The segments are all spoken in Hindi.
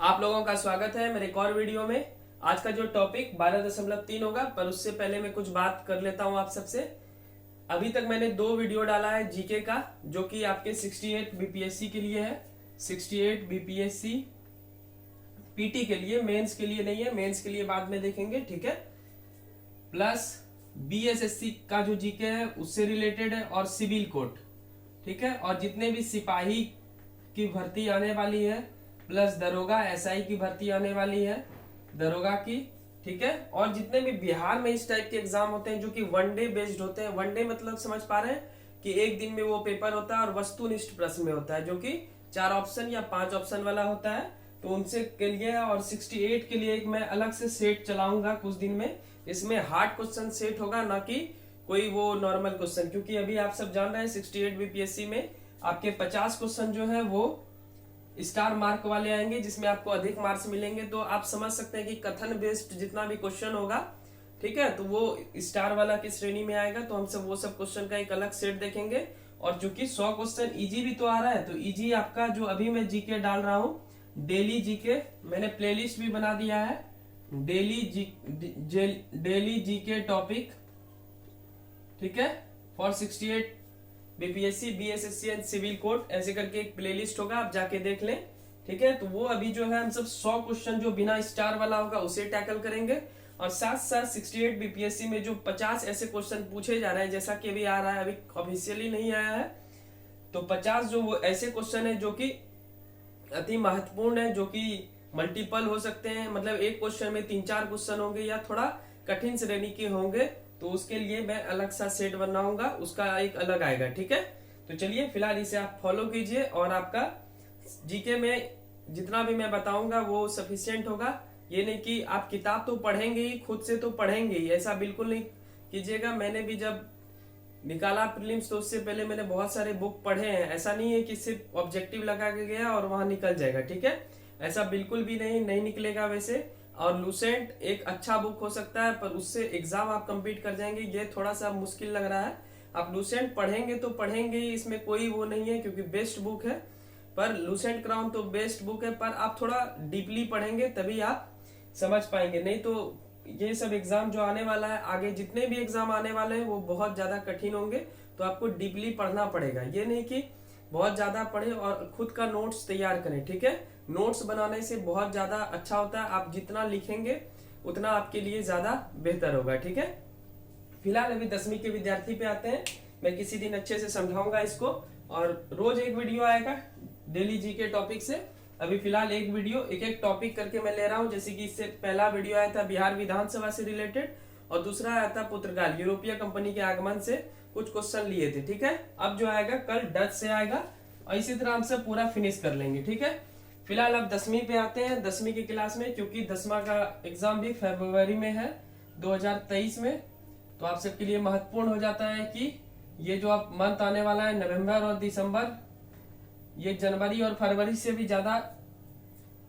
आप लोगों का स्वागत है मेरे एक और वीडियो में। आज का जो टॉपिक 12.3 होगा, पर उससे पहले मैं कुछ बात कर लेता हूं आप सबसे। अभी तक मैंने 2 वीडियो डाला है जीके का, जो कि आपके 68 बीपीएससी के लिए है। 68 बीपीएससी पीटी के लिए, मेंस के लिए नहीं है, मेंस के लिए बाद में देखेंगे, ठीक है। प्लस बीएसएससी का जो जीके है उससे रिलेटेड है, और सिविल कोड, ठीक है। और जितने भी सिपाही की भर्ती आने वाली है, प्लस दरोगा एसआई की भर्ती आने वाली है, दरोगा की, ठीक है। और जितने भी बिहार में इस टाइप के एग्जाम होते हैं जो कि वनडे बेस्ड होते हैं, वनडे मतलब समझ पा रहे हैं कि एक दिन में वो पेपर होता है और वस्तुनिष्ठ प्रश्न में होता है, जो कि 4 ऑप्शन या 5 ऑप्शन वाला होता है। तो उनसे के लिए और 68 के लिए एक मैं अलग से सेट चलाऊंगा कुछ दिन में। इसमें हार्ड क्वेश्चन सेट होगा, ना कि कोई वो नॉर्मल क्वेश्चन, क्योंकि अभी आप सब जान रहे हैं 68 बीपीएससी में आपके 50 क्वेश्चन जो है वो स्टार मार्क वाले आएंगे, जिसमें आपको अधिक मार्क्स मिलेंगे। तो आप समझ सकते हैं कि कथन बेस्ड जितना भी क्वेश्चन होगा, ठीक है, तो वो स्टार वाला की श्रेणी में आएगा। तो हम सब वो सब क्वेश्चन का एक अलग सेट देखेंगे। और चूंकि 100 क्वेश्चन इजी भी तो आ रहा है, तो इजी आपका जो अभी मैं जीके डाल रहा हूँ, डेली जीके, मैंने प्लेलिस्ट भी बना दिया है, डेली जीके टॉपिक, ठीक है, for 68 BPSC, BSSC and civil code, ऐसे करके एक प्लेलिस्ट होगा, आप जाके देख लें, ठीक है। तो वो अभी जो है हम सब 100 क्वेश्चन जो बिना स्टार वाला होगा उसे टैकल करेंगे। और साथ साथ 68 बीपीएससी में जो 50 ऐसे क्वेश्चन पूछे जा रहे हैं, जैसा कि अभी आ रहा है, अभी ऑफिशियली नहीं आया है, तो 50 जो वो ऐसे क्वेश्चन है जो कि अति महत्वपूर्ण है, जो कि मल्टीपल हो सकते हैं, मतलब एक क्वेश्चन में 3-4 क्वेश्चन होंगे या थोड़ा कठिन श्रेणी के होंगे, तो उसके लिए मैं अलग सा सेट बनाऊंगा, उसका एक अलग आएगा, ठीक है। तो चलिए फिलहाल इसे आप फॉलो कीजिए, और आपका जीके में जितना भी मैं बताऊंगा वो सफिशिएंट होगा। ये नहीं कि आप किताब तो पढ़ेंगे ही, खुद से तो पढ़ेंगे ही, ऐसा बिल्कुल नहीं कीजिएगा। मैंने भी जब निकाला प्रीलिम्स तो उससे पहले मैंने बहुत सारे बुक पढ़े हैं। ऐसा नहीं है कि सिर्फ ऑब्जेक्टिव लगा के गया और वहां निकल जाएगा, ठीक है, ऐसा बिल्कुल भी नहीं निकलेगा वैसे। और लूसेंट एक अच्छा बुक हो सकता है, पर उससे एग्जाम आप कंप्लीट कर जाएंगे, ये थोड़ा सा मुश्किल लग रहा है। आप लूसेंट पढ़ेंगे तो पढ़ेंगे ही, इसमें कोई वो नहीं है, क्योंकि बेस्ट बुक है। पर लूसेंट क्राउन तो बेस्ट बुक है, पर आप थोड़ा डीपली पढ़ेंगे तभी आप समझ पाएंगे। नहीं तो ये सब एग्जाम जो आने वाला है, आगे जितने भी एग्जाम आने वाले हैं वो बहुत ज्यादा कठिन होंगे, तो आपको डीपली पढ़ना पड़ेगा। ये नहीं कि बहुत ज्यादा पढ़े और खुद का नोट्स तैयार करें, ठीक है। नोट्स बनाने से बहुत ज्यादा अच्छा होता है, आप जितना लिखेंगे उतना आपके लिए ज्यादा बेहतर होगा, ठीक है। फिलहाल अभी 10वीं के विद्यार्थी पे आते हैं, मैं किसी दिन अच्छे से समझाऊंगा इसको, और रोज एक वीडियो आएगा डेली जी के टॉपिक से। अभी फिलहाल एक वीडियो एक एक टॉपिक करके मैं ले रहा हूँ, जैसे कि इससे पहला वीडियो आया था बिहार विधानसभा से रिलेटेड, और दूसरा आया था पुर्तगाल यूरोपीय कंपनी के आगमन से कुछ क्वेश्चन लिए थे, ठीक है। अब जो आएगा कल डच से आएगा, और इसी तरह हम सब पूरा फिनिश कर लेंगे, ठीक है। फिलहाल अब 10वीं पे आते हैं, 10वीं की क्लास में, क्योंकि 10वां का एग्जाम भी फरवरी में है 2023 में। तो आप सबके लिए महत्वपूर्ण हो जाता है कि ये जो आप मंथ आने वाला है, नवंबर और दिसंबर, ये जनवरी और फरवरी से भी ज्यादा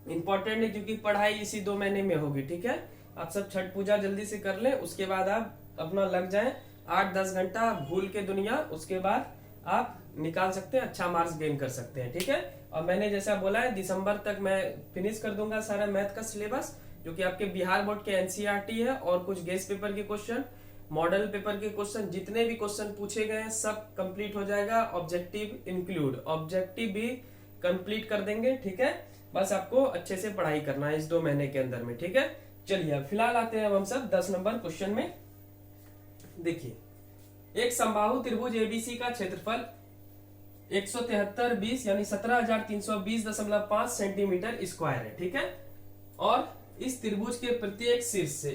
इंपॉर्टेंट है, क्योंकि पढ़ाई इसी 2 महीने में होगी, ठीक है। आप सब छठ पूजा जल्दी से कर लें, उसके बाद आप अपना लग जाए 8-10 घंटा भूल के दुनिया, उसके बाद आप निकाल सकते हैं, अच्छा मार्क्स गेन कर सकते हैं, ठीक है। और मैंने जैसा बोला है दिसंबर तक मैं फिनिश कर दूंगा सारा मैथ का सिलेबस, जो कि आपके बिहार बोर्ड के एनसीईआरटी है, और कुछ गेस्ट पेपर के क्वेश्चन, मॉडल पेपर के क्वेश्चन, जितने भी क्वेश्चन पूछे गए हैं सब कंप्लीट हो जाएगा, ऑब्जेक्टिव इंक्लूड, ऑब्जेक्टिव भी कंप्लीट कर देंगे, ठीक है। बस आपको अच्छे से पढ़ाई करना है इस 2 महीने के अंदर में, ठीक है। चलिए फिलहाल आते हैं अब हम सब 10 नंबर क्वेश्चन में। देखिए, एक समबाहु त्रिभुज एबीसी का क्षेत्रफल 173 यानी 17,320.5 सेंटीमीटर स्क्वायर है, ठीक है। और इस त्रिभुज के प्रत्येक शीर्ष से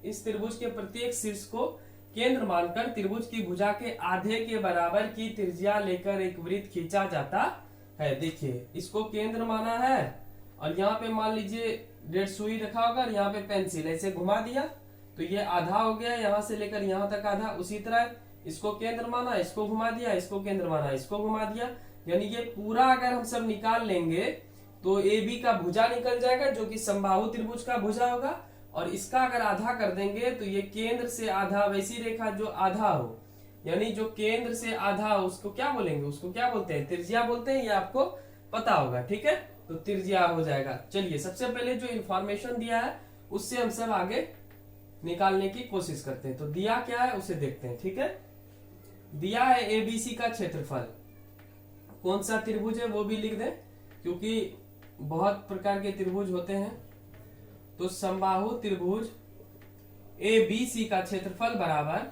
इस त्रिभुज के प्रत्येक शीर्ष को केंद्र मानकर त्रिभुज की भुजा के आधे के बराबर की त्रिज्या लेकर एक वृत्त खींचा जाता है। देखिए, इसको केंद्र माना है, और यहाँ पे मान लीजिए डेढ़ सुई रखा होगा, और यहाँ पे पेंसिल ऐसे घुमा दिया, तो ये आधा हो गया, यहाँ से लेकर यहाँ तक आधा। उसी तरह इसको केंद्र माना, इसको घुमा दिया, इसको केंद्र माना, इसको घुमा दिया, यानी ये पूरा अगर हम सब निकाल लेंगे तो ए बी का भुजा निकल जाएगा, जो कि समबाहु त्रिभुज का भुजा होगा। और इसका अगर आधा कर देंगे तो ये केंद्र से आधा, वैसी रेखा जो आधा हो, यानी जो केंद्र से आधा हो, उसको क्या बोलेंगे, उसको क्या बोलते हैं, त्रिज्या बोलते हैं। ये आपको पता होगा, ठीक है। तो त्रिज्या हो जाएगा। चलिए सबसे पहले जो इंफॉर्मेशन दिया है उससे हम सब आगे निकालने की कोशिश करते हैं। तो दिया क्या है उसे देखते हैं, ठीक है। दिया है एबीसी का क्षेत्रफल। कौन सा त्रिभुज है वो भी लिख दें, क्योंकि बहुत प्रकार के त्रिभुज होते हैं। तो समबाहु त्रिभुज एबीसी का क्षेत्रफल बराबर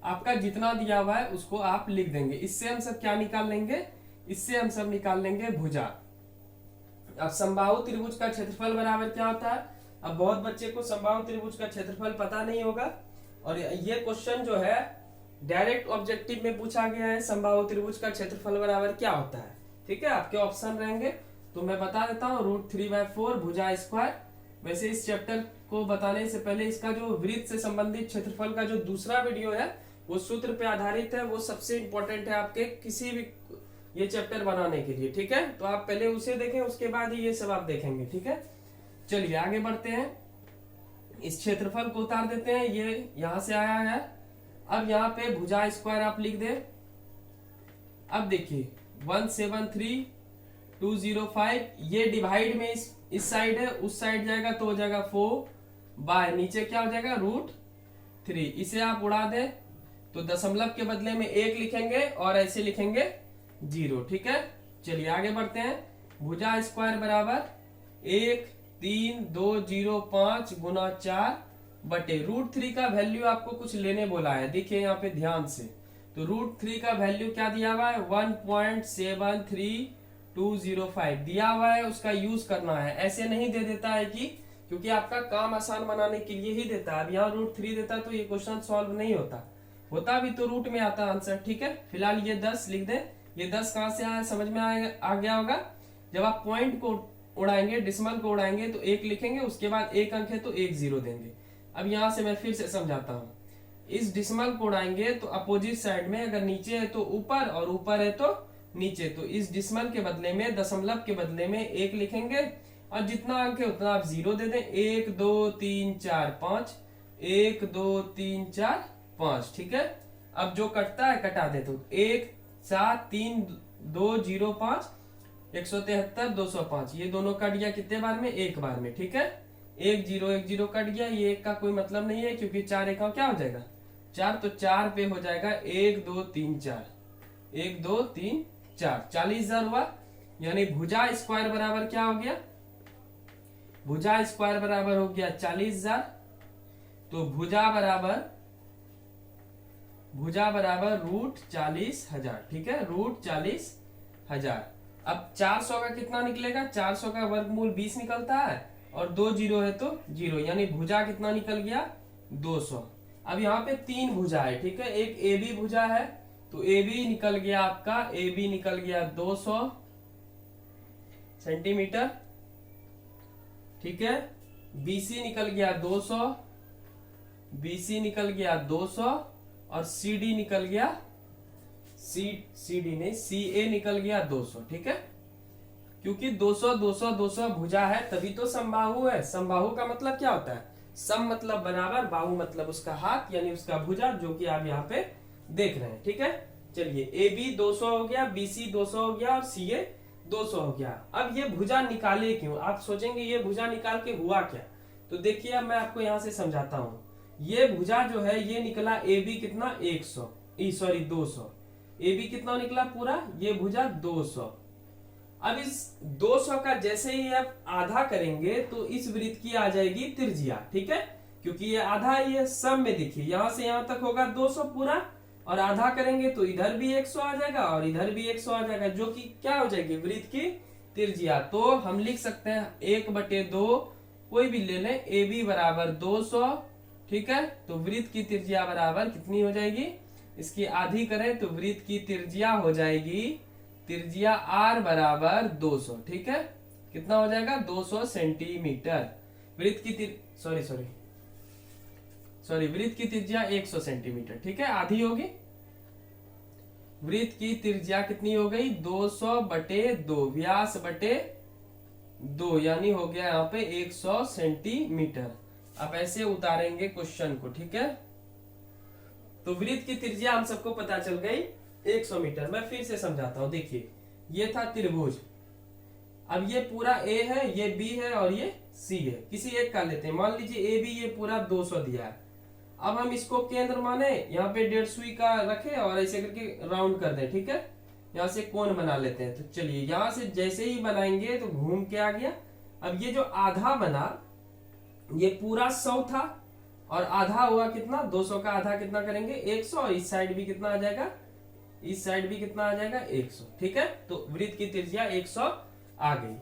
आपका जितना दिया हुआ है उसको आप लिख देंगे। इससे हम सब क्या निकाल लेंगे, इससे हम सब निकाल लेंगे भुजा। अब समबाहु त्रिभुज का क्षेत्रफल बराबर क्या होता है। अब बहुत बच्चे को समबाहु त्रिभुज का क्षेत्रफल पता नहीं होगा, और ये क्वेश्चन जो है डायरेक्ट ऑब्जेक्टिव में पूछा गया है। समबाहु त्रिभुज का क्षेत्रफल बराबर क्या होता है, ठीक है। आपके ऑप्शन रहेंगे तो मैं बता देता हूँ, √3/4 भुजा स्क्वायर। वैसे इस चैप्टर को बताने से पहले इसका जो वृत्त से संबंधित क्षेत्रफल का जो दूसरा वीडियो है वो सूत्र पे आधारित है, वो सबसे इंपॉर्टेंट है आपके किसी भी ये चैप्टर बनाने के लिए, ठीक है। तो आप पहले उसे देखें, उसके बाद ही ये सब आप देखेंगे, ठीक है। चलिए आगे बढ़ते हैं। इस क्षेत्रफल को उतार देते हैं, ये यहां से आया है। अब यहाँ पे भुजा स्क्वायर आप लिख दें। अब देखिए 173,205 ये डिवाइड में इस साइड है, उस साइड जाएगा तो हो जाएगा 4 बाय नीचे क्या हो जाएगा √3। इसे आप उड़ा दें तो दशमलव के बदले में 1 लिखेंगे और ऐसे लिखेंगे 0, ठीक है। चलिए आगे बढ़ते हैं। भुजा स्क्वायर बराबर 13205 गुना 4 बटे √3 का वैल्यू आपको कुछ लेने बोला है, देखिए यहाँ पे ध्यान से। तो √3 का वैल्यू क्या दिया हुआ है 1.73205 दिया हुआ है, उसका यूज करना है। ऐसे नहीं दे देता है कि, क्योंकि आपका काम आसान बनाने के लिए ही देता है। अब यहाँ √3 देता तो ये क्वेश्चन सॉल्व नहीं होता भी तो रूट में आता आंसर, ठीक है। फिलहाल ये 10 लिख दें। ये 10 कहां से आया समझ में आ गया होगा। जब आप पॉइंट को उड़ाएंगे, डिसिमल को उड़ाएंगे तो 1 लिखेंगे, उसके बाद 1 अंक है तो 1 0 देंगे। अब यहां से मैं फिर से समझाता हूं। इस डिसिमल को उड़ाएंगे तो अपोजिट साइड में, अगर नीचे है तो ऊपर और ऊपर है तो नीचे, तो इस डिसिमल के बदले में, दशमलव के बदले में 1 लिखेंगे और जितना अंक है उतना आप 0 दे दें। 1 2 3 4 5 1 2 3 4 5, ठीक है। अब जो कटता है कटा दे, तो 1 7 3 2 0 5 173 205 ये दोनों कट गया कितने बार में, एक बार में, ठीक है। 1 0 1 0 कट गया, ये 1 का कोई मतलब नहीं है क्योंकि 4 1 क्या हो जाएगा 4, तो 4 पे हो जाएगा 1 2 3 4 1 2 3 4 40,000 हुआ। यानी भुजा स्क्वायर बराबर क्या हो गया, भुजा स्क्वायर बराबर हो गया 40,000। तो भुजा बराबर √40,000, ठीक है, √40,000। अब 400 का कितना निकलेगा, 400 का वर्गमूल 20 निकलता है और 2 0 है तो 0, यानी भुजा कितना निकल गया 200। अब यहाँ पे 3 भुजा है, ठीक है। एक AB भुजा है तो AB निकल गया आपका, AB निकल गया 200 सेंटीमीटर, ठीक है। BC निकल गया 200, BC निकल गया 200 और CD निकल गया CA निकल गया 200, ठीक है। क्योंकि 200 200 200 भुजा है तभी तो समबाहु है। समबाहु का मतलब क्या होता है, सम मतलब बराबर, बाहु मतलब उसका हाथ यानी उसका भुजा, जो कि आप यहाँ पे देख रहे हैं, ठीक है। चलिए AB 200 हो गया, BC 200 हो गया और CA 200 हो गया। अब ये भुजा निकाले क्यों, आप सोचेंगे ये भुजा निकाल के हुआ क्या। तो देखिए अब मैं आपको यहाँ से समझाता हूँ। ये भुजा जो है ये निकला AB कितना 200, AB कितना निकला पूरा, ये भुजा 200। अब इस 200 का जैसे ही आप आधा करेंगे तो इस वृत्त की आ जाएगी त्रिज्या, ठीक है। क्योंकि ये आधा ही है, सब में देखिए यहां से यहां तक होगा 200 पूरा, और आधा करेंगे तो इधर भी 100 आ जाएगा और इधर भी 100 आ जाएगा, जो कि क्या हो जाएगी वृत्त की त्रिज्या। तो हम लिख सकते हैं 1/2 कोई भी ले लें, AB बराबर 200, ठीक है। तो वृत्त की त्रिज्या बराबर कितनी हो जाएगी, इसकी आधी करें तो वृत्त की त्रिज्या हो जाएगी, त्रिज्या R बराबर 200, ठीक है। कितना हो जाएगा 200 सेंटीमीटर। वृत्त की वृत्त की त्रिज्या 100 सेंटीमीटर, ठीक है, आधी होगी। वृत्त की त्रिज्या कितनी हो गई 200/2, व्यास बटे 2, यानी हो गया यहाँ पे 100 सेंटीमीटर। आप ऐसे उतारेंगे क्वेश्चन को, ठीक है। तो वृत्त की त्रिज्या हम सबको पता चल गई 100 मीटर। मैं फिर से समझाता हूं, देखिए ये था त्रिभुज, अब ये पूरा ए है, ये बी है और ये सी है, किसी एक का लेते हैं। मान लीजिए ए बी ये पूरा 200 दिया है। अब हम इसको केंद्र माने, यहाँ पे 150 सुई का रखे और ऐसे करके राउंड कर दें, ठीक है। यहाँ से कोण बना लेते हैं। तो चलिए यहाँ से जैसे ही बनाएंगे तो घूम के आ गया। अब ये जो आधा बना, ये पूरा 100 था और आधा हुआ कितना, 200 का आधा कितना करेंगे 100, और इस साइड भी कितना आ जाएगा, इस साइड भी कितना आ जाएगा 100, ठीक है। तो वृत्त की त्रिज्या 100 आ गई।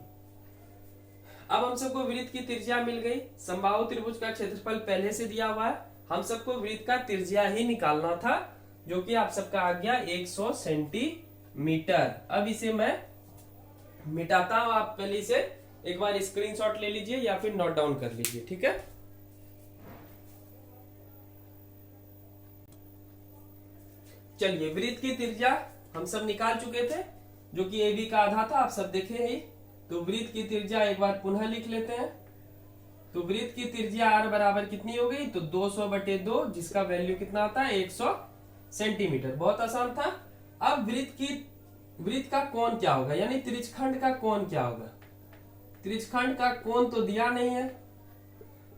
अब हम सबको वृत्त की त्रिज्या मिल गई। समबाहु त्रिभुज का क्षेत्रफल पहले से दिया हुआ है, हम सबको वृत्त का त्रिज्या ही निकालना था, जो कि आप सबका आ गया 100 सेंटीमीटर। अब इसे मैं मिटाता हूं, आप पहले इसे एक बार स्क्रीनशॉट ले लीजिए या फिर नोट डाउन कर लीजिए, ठीक है। चलिए वृत्त की त्रिज्या हम सब निकाल चुके थे, जो कि ए बी का आधा था, आप सब देखे ही। तो वृत्त की त्रिज्या एक बार पुनः लिख लेते हैं। तो वृत्त की त्रिज्या r बराबर कितनी हो गई, तो 200/2, जिसका वैल्यू कितना आता है 100 सेंटीमीटर। बहुत आसान था। अब वृत्त का कोण क्या होगा, यानी त्रिज्यखंड का कोण क्या होगा। त्रिज्यखंड का कोण तो दिया नहीं है,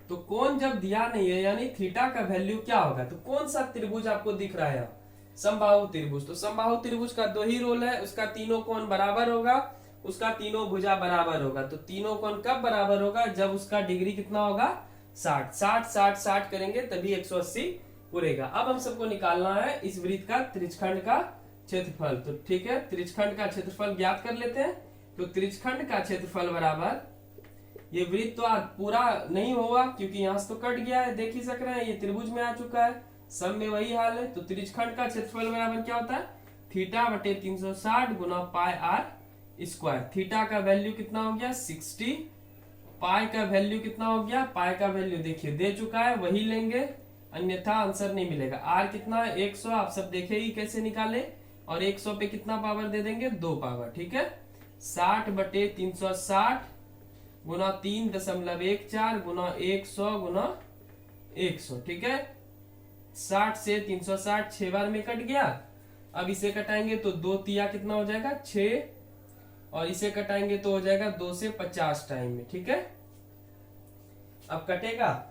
तो कोण जब दिया नहीं है यानी थीटा का वैल्यू क्या होगा। तो कौन सा त्रिभुज आपको दिख रहा है, समबाहु त्रिभुज। तो समबाहु त्रिभुज का दो ही रोल है, उसका तीनों कोण बराबर होगा, उसका तीनों भुजा बराबर होगा। तो तीनों कोण कब बराबर होगा, जब उसका डिग्री कितना होगा 60, 60 60 60 करेंगे तभी 180 पूरेगा। अब हम सबको निकालना है इस वृत्त का त्रिज्यखंड का क्षेत्रफल। तो ठीक है, त्रिज्यखंड का क्षेत्रफल ज्ञात कर लेते हैं। तो त्रिज्यखंड का क्षेत्रफल बराबर, ये वृत्त तो पूरा नहीं होगा क्योंकि यहां से तो कट गया है, देख ही सक रहे हैं, ये त्रिभुज में आ चुका है, सब में वही हाल है। तो त्रिज्यखंड का क्षेत्रफल बराबर क्या होता है, θ/360 गुना पाई r स्क्वायर। थीटा का वैल्यू कितना हो गया 60, पाई का वैल्यू कितना हो गया, पाई का वैल्यू देखिए दे चुका है, वही लेंगे, अन्यथा आंसर नहीं मिलेगा। r कितना है 100, आप सब देखे ही कैसे निकाले, और 100 पे कितना पावर दे देंगे 2 पावर, ठीक है। 60/360 गुना 3.14 गुना 100 गुना 100, ठीक है। 60 से 360 6 बार में कट गया। अब इसे कटाएंगे तो 2 तिया कितना हो जाएगा 6, और इसे कटाएंगे तो हो जाएगा 2 से 50 टाइम में, ठीक है। अब कटेगा,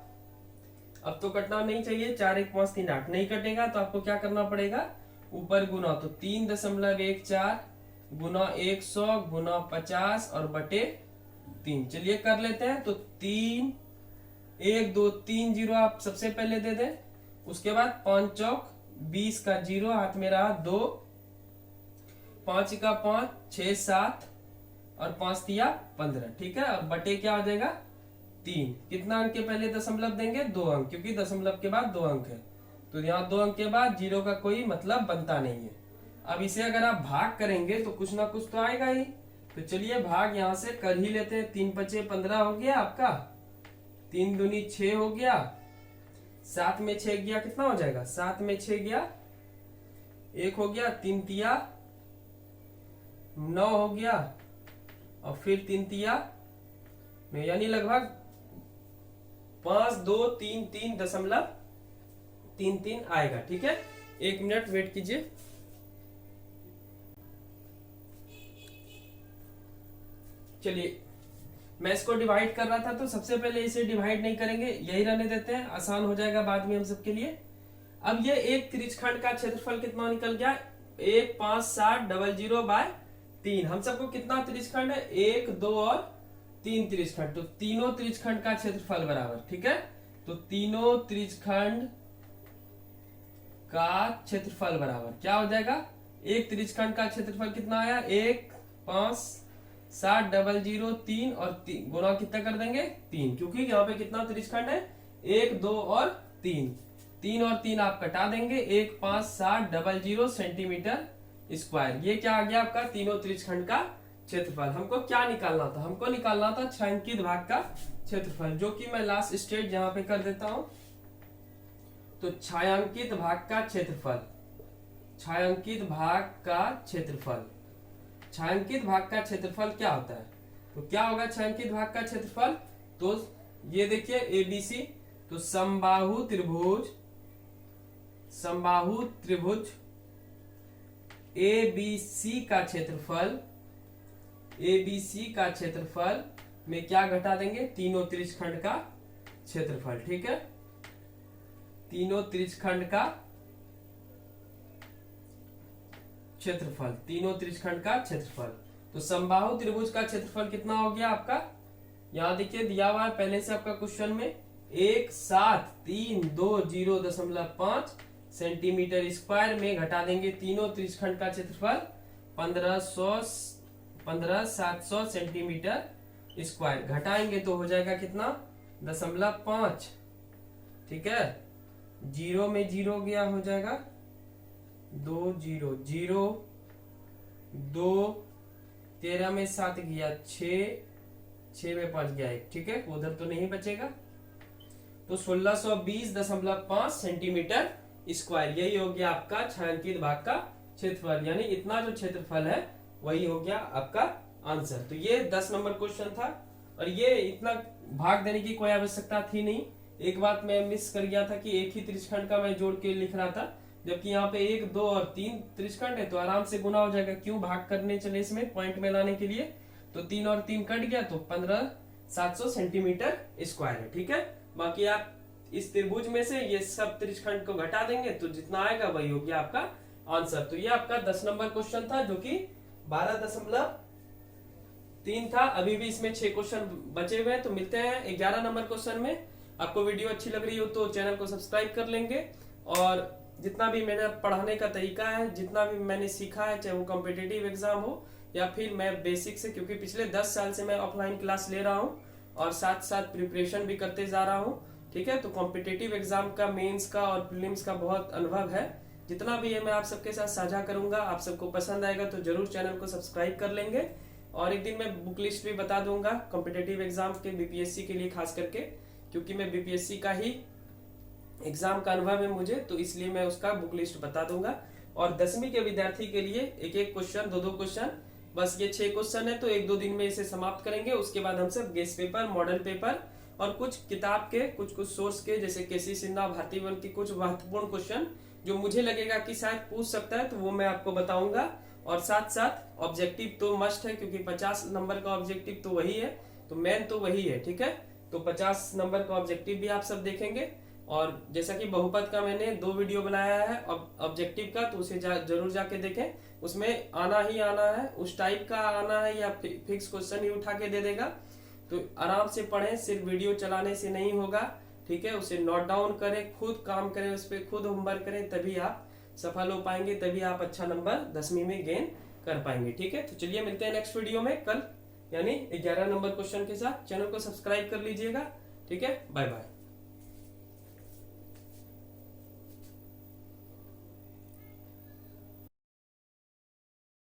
अब तो कटना नहीं चाहिए, 4 1 5 3 8 नहीं कटेगा, तो आपको क्या करना पड़ेगा, ऊपर गुना, तो 3.14 गुना 100 गुना 50 और बटे 3। चलिए कर लेते हैं। तो 3 1 2 3 0 आप सबसे पहले दे दें, उसके बाद 5 चौक 20 का 0 हाथ में रहा 2, 5 का 5 6 7 और 5 तिया 15, ठीक है। अब बटे क्या हो जाएगा 3। कितना अंक के पहले दशमलव देंगे 2 अंक, क्योंकि दशमलव के बाद 2 अंक है, तो यहाँ 2 अंक के बाद 0 का कोई मतलब बनता नहीं है। अब इसे अगर आप भाग करेंगे तो कुछ ना कुछ तो आएगा ही। तो चलिए भाग यहाँ से कर ही लेते हैं। 3 5 15 हो गया आपका, 3 दूनी 6 हो गया, 7 में 6 गया कितना हो जाएगा, 7 में 6 गया 1 हो गया, 3 तिया 9 हो गया, और फिर 3 तिया, यानी लगभग 5 2 3 3.33 आएगा, ठीक है। 1 मिनट वेट कीजिए। चलिए मैं इसको डिवाइड कर रहा था, तो सबसे पहले इसे डिवाइड नहीं करेंगे, यही रहने देते हैं, आसान हो जाएगा बाद में हम सबके लिए। अब ये एक त्रिज्यखंड का क्षेत्रफल कितना निकल गया, 1,5,7,0/3। हम सबको कितना त्रिज्यखंड है, 1 2 और 3 त्रिज्यखंड, तो तीनों त्रिज्यखंड का क्षेत्रफल बराबर, ठीक है। तो तीनों त्रिज्यखंड का क्षेत्रफल बराबर क्या हो जाएगा, एक त्रिज्यखंड का क्षेत्रफल कितना आया 1,5,7,0/3 और 3 गुना कितना कर देंगे 3, क्योंकि यहाँ पे कितना त्रिज्यखंड है 1 2 और 3, 3 और 3 आप कटा देंगे, 1,5,7,0/0 सेंटीमीटर स्क्वायर। ये क्या आ गया आपका तीनों त्रिज्यखंड का क्षेत्रफल। हमको क्या निकालना था, हमको निकालना था छायांकित भाग का क्षेत्रफल, जो कि मैं लास्ट स्टेज यहाँ पे कर देता हूं। तो छायांकित भाग का क्षेत्रफल, छायांकित भाग का क्षेत्रफल, छायांकित भाग का क्षेत्रफल क्या होता है, तो क्या होगा छायांकित भाग का क्षेत्रफल, तो ये देखिए एबीसी, तो समबाहु त्रिभुज, समबाहु त्रिभुज एबीसी का क्षेत्रफल ABC का क्षेत्रफल में क्या घटा देंगे, तीनों त्रिज्यखंड का क्षेत्रफल। ठीक है, तीनों त्रिज्यखंड का क्षेत्रफल, तीनों त्रिज्यखंड का क्षेत्रफल। तो समबाहु त्रिभुज का क्षेत्रफल कितना हो गया आपका, यहां देखिए दिया हुआ है पहले से आपका क्वेश्चन में, 17320.5 सेंटीमीटर स्क्वायर में घटा देंगे तीनों त्रिज्यखंड का क्षेत्रफल 15700 सेंटीमीटर स्क्वायर। घटाएंगे तो हो जाएगा कितना, 0.5। ठीक है, जीरो में जीरो गया, हो जाएगा 2 0 0 2, 13 में 7 गया 6, 6 में 5 गया 1। ठीक है, उधर तो नहीं बचेगा, तो 1620.5 सेंटीमीटर स्क्वायर, यही हो गया आपका छायांकित भाग का क्षेत्रफल। यानी इतना जो क्षेत्रफल है वही हो गया आपका आंसर। तो ये 10 नंबर क्वेश्चन था, और ये इतना भाग देने की कोई आवश्यकता थी नहीं। एक बात मैं मिस कर गया था कि एक ही त्रिज्यखंड का मैं जोड़ के लिख रहा था, जबकि यहाँ पे 1 2 और 3 त्रिज्यखंड है तो आराम से गुना हो जाएगा। क्यों भाग करने चले इसमें पॉइंट में लाने के लिए, तो 3 और 3 कट गया तो 15700 सेंटीमीटर स्क्वायर है। ठीक है, बाकी आप इस त्रिभुज में से ये सब त्रिज्यखंड को घटा देंगे तो जितना आएगा वही हो गया आपका आंसर। तो ये आपका 10 नंबर क्वेश्चन था, जो कि 12.3 था। अभी भी इसमें 6 क्वेश्चन बचे हुए हैं, तो मिलते हैं 11 नंबर क्वेश्चन में। आपको वीडियो अच्छी लग रही हो तो चैनल को सब्सक्राइब कर लेंगे, और जितना भी मेरा पढ़ाने का तरीका है, जितना भी मैंने सीखा है, चाहे वो कॉम्पिटिटिव एग्जाम हो या फिर मैं बेसिक से, क्योंकि पिछले 10 साल से मैं ऑफलाइन क्लास ले रहा हूँ और साथ साथ प्रिपरेशन भी करते जा रहा हूँ। ठीक है, तो कॉम्पिटिटिव एग्जाम का, मेंस का और प्रीलिम्स का बहुत अनुभव है। जितना भी है मैं आप सबके साथ साझा करूंगा। आप सबको पसंद आएगा तो जरूर चैनल को सब्सक्राइब कर लेंगे, और एक दिन मैं बुक लिस्ट भी बता दूंगा कॉम्पिटिटिव एग्जाम के, बीपीएससी के लिए खास करके, क्योंकि मैं बीपीएससी का ही एग्जाम का अनुभव है मुझे, तो इसलिए मैं उसका बुक लिस्ट बता दूंगा। और 10वीं के विद्यार्थी के लिए एक एक क्वेश्चन, 2 क्वेश्चन, बस ये 6 क्वेश्चन है, तो 1-2 दिन में इसे समाप्त करेंगे। उसके बाद हम सब गेस्ट पेपर, मॉडल पेपर और कुछ किताब के, कुछ सोर्स के, जैसे केसी सिन्हा, भारती वन की कुछ महत्वपूर्ण क्वेश्चन जो मुझे लगेगा कि शायद पूछ सकता है, तो वो मैं आपको बताऊंगा। और साथ साथ ऑब्जेक्टिव तो मस्ट है, क्योंकि 50 नंबर का ऑब्जेक्टिव तो वही है, तो मेन तो वही है। ठीक है, तो 50 नंबर का ऑब्जेक्टिव भी आप सब देखेंगे। और जैसा कि बहुपद का मैंने 2 वीडियो बनाया है ऑब्जेक्टिव का, तो उसे जरूर जाके देखें। उसमें आना ही आना है, उस टाइप का आना है, या फिक्स क्वेश्चन ही उठा के दे देगा। तो आराम से पढ़ें, सिर्फ वीडियो चलाने से नहीं होगा। ठीक है, उसे नोट डाउन करें, खुद काम करें, उस पर खुद होमवर्क करें, तभी आप सफल हो पाएंगे, तभी आप अच्छा नंबर 10वीं में गेन कर पाएंगे। ठीक है, तो चलिए मिलते हैं नेक्स्ट वीडियो में कल, यानी 11 नंबर क्वेश्चन के साथ। चैनल को सब्सक्राइब कर लीजिएगा। ठीक है, बाय बाय।